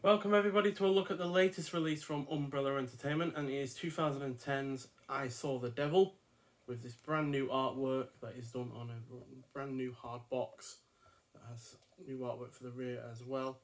Welcome everybody to a look at the latest release from Umbrella Entertainment, and it is 2010's I Saw the Devil, with this brand new artwork that is done on a brand new hard box that has new artwork for the rear as well,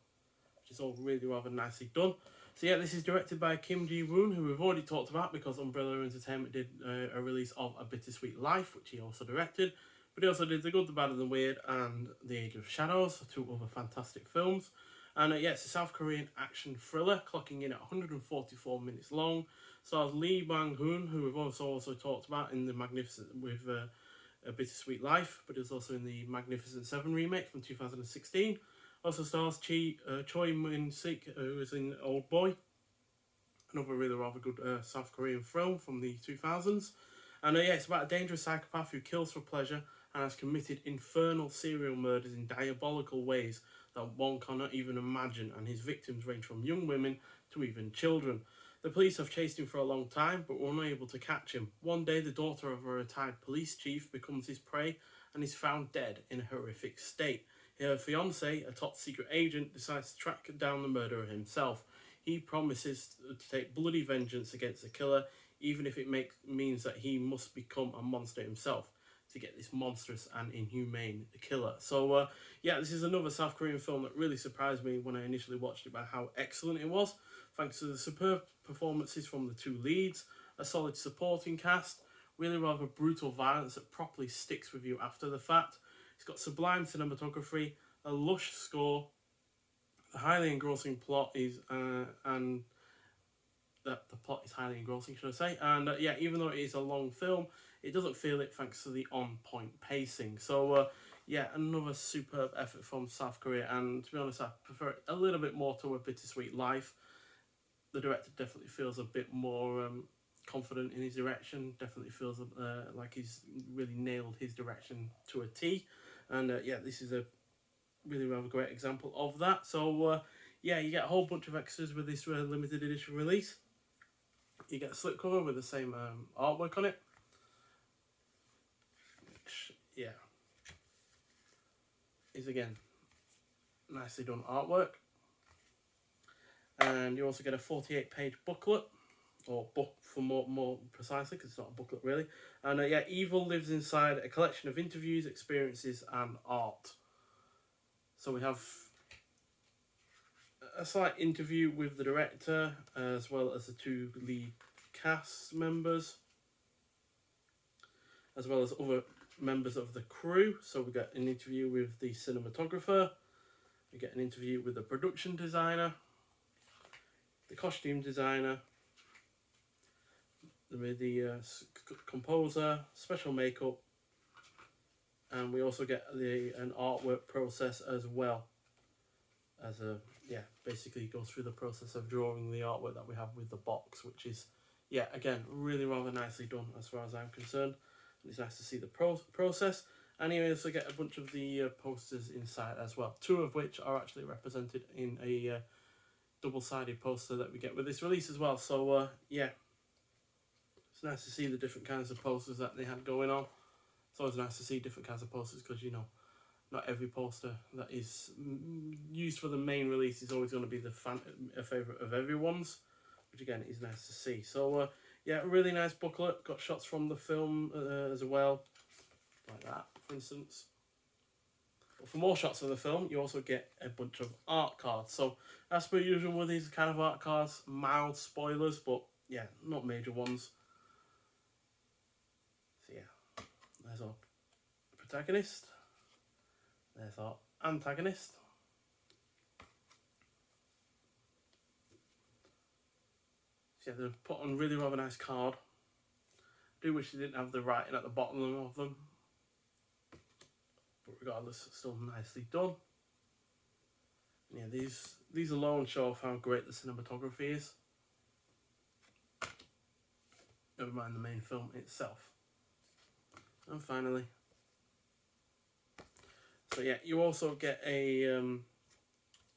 which is all really rather nicely done. So yeah, this is directed by Jee-woon, who we've already talked about because Umbrella Entertainment did a release of A Bittersweet Life, which he also directed, but he also did The Good, the Bad and the Weird and The Age of Shadows, two other fantastic films. And yeah, it's a South Korean action thriller, clocking in at 144 minutes long. Stars Lee Byung-hun, who we've also talked about in the Magnificent with A Bittersweet Life, but is also in the Magnificent 7 remake from 2016. Also stars Choi Min-sik, who is in Old Boy, another really rather good South Korean film from the 2000s. And yeah, it's about a dangerous psychopath who kills for pleasure and has committed infernal serial murders in diabolical ways that one cannot even imagine, and his victims range from young women to even children. The police have chased him for a long time, but were unable to catch him. One day, the daughter of a retired police chief becomes his prey and is found dead in a horrific state. Her fiancé, a top secret agent, decides to track down the murderer himself. He promises to take bloody vengeance against the killer, even if it means that he must become a monster himself to get this monstrous and inhumane killer. So yeah, this is another South Korean film that really surprised me when I initially watched it by how excellent it was, thanks to the superb performances from the two leads, a solid supporting cast, really rather brutal violence that properly sticks with you after the fact. It's got sublime cinematography, a lush score, the highly engrossing plot is and the plot is highly engrossing, should I say? And yeah, even though it is a long film, it doesn't feel it thanks to the on-point pacing. So yeah, another superb effort from South Korea. And to be honest, I prefer it a little bit more to A Bittersweet Life. The director definitely feels a bit more confident in his direction. Definitely feels like he's really nailed his direction to a T. And yeah, this is a really rather great example of that. So yeah, you get a whole bunch of extras with this limited edition release. You get a slipcover with the same artwork on it, which yeah is again nicely done artwork. And you also get a 48-page booklet, or book for more precisely, because it's not a booklet really. And yeah, Evil lives inside a collection of interviews, experiences, and art. So we have a slight interview with the director, as well as the two lead cast members, as well as other members of the crew. So we get an interview with the cinematographer, we get an interview with the production designer, the costume designer, the composer, special makeup, and we also get an artwork process as well. As a yeah, basically goes through the process of drawing the artwork that we have with the box, which is yeah, again, really rather nicely done as far as I'm concerned. And it's nice to see the process. And you also get a bunch of the posters inside as well, two of which are actually represented in a double-sided poster that we get with this release as well. So yeah, it's nice to see the different kinds of posters that they had going on. It's always nice to see different kinds of posters because, you know, not every poster that is used for the main release is always going to be a favourite of everyone's, which again is nice to see. So yeah, a really nice booklet, got shots from the film as well, like that for instance. But for more shots of the film, you also get a bunch of art cards. So as per usual with these kind of art cards, mild spoilers, but yeah, not major ones. So yeah, there's our protagonist. There's our antagonist. So yeah, they're put on really rather nice card. I do wish they didn't have the writing at the bottom of them. But regardless, it's still nicely done. And yeah, these alone show off how great the cinematography is. Never mind the main film itself. And finally, so yeah, you also get a,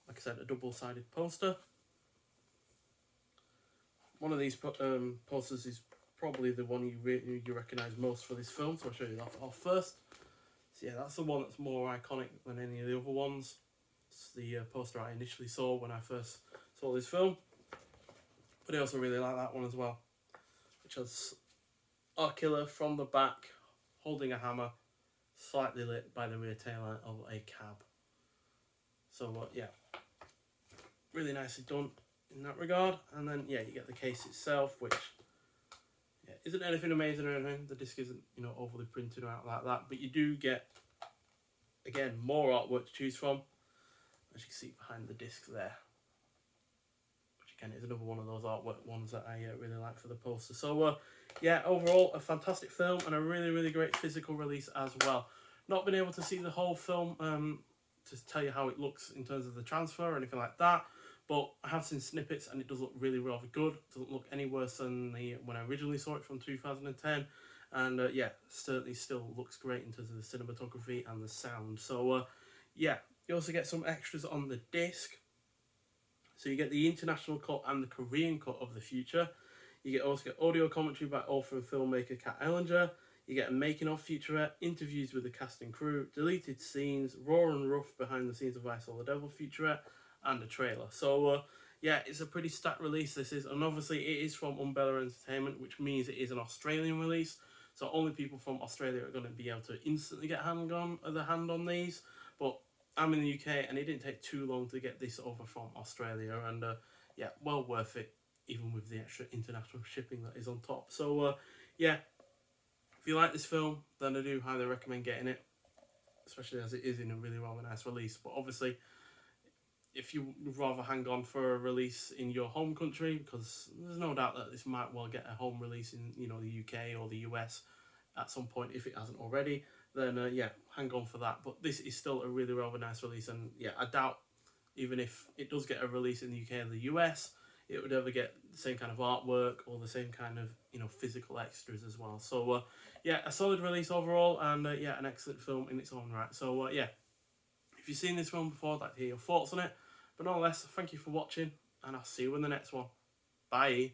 like I said, a double-sided poster. One of these posters is probably the one you recognise most for this film, so I'll show you that off first. So yeah, that's the one that's more iconic than any of the other ones. It's the poster I initially saw when I first saw this film, but I also really like that one as well, which has our killer from the back holding a hammer, slightly lit by the rear tail light of a cab. So yeah, really nicely done in that regard. And then yeah, you get the case itself, which yeah, isn't anything amazing or anything. The disc isn't, you know, overly printed out like that, but you do get, again, more artwork to choose from, as you can see behind the disc there, which again is another one of those artwork ones that I really like for the poster. So yeah, overall a fantastic film and a really great physical release as well. Not been able to see the whole film to tell you how it looks in terms of the transfer or anything like that, but I have seen snippets and it does look really rather good. It doesn't look any worse than when I originally saw it from 2010, and yeah, certainly still looks great in terms of the cinematography and the sound. So yeah, you also get some extras on the disc. So you get the international cut and the Korean cut of The Future. You also get audio commentary by author and filmmaker Kat Ellinger. You get a making of featurette, interviews with the cast and crew, deleted scenes, raw and rough behind the scenes of I Saw the Devil featurette, and a trailer. So yeah, it's a pretty stacked release this is, and obviously it is from Umbrella Entertainment, which means it is an Australian release. So only people from Australia are going to be able to instantly get the hand on these. But I'm in the UK and it didn't take too long to get this over from Australia, and yeah, well worth it, even with the extra international shipping that is on top. So yeah, if you like this film, then I do highly recommend getting it, especially as it is in a really rather nice release. But obviously, if you would rather hang on for a release in your home country, because there's no doubt that this might well get a home release in, you know, the UK or the US at some point if it hasn't already, then yeah, hang on for that. But this is still a really rather nice release, and yeah, I doubt even if it does get a release in the UK and the US, it would ever get the same kind of artwork or the same kind of, you know, physical extras as well. So yeah, a solid release overall, and yeah, an excellent film in its own right. So yeah, if you've seen this film before, I'd like to hear your thoughts on it. But nonetheless, thank you for watching, and I'll see you in the next one. Bye.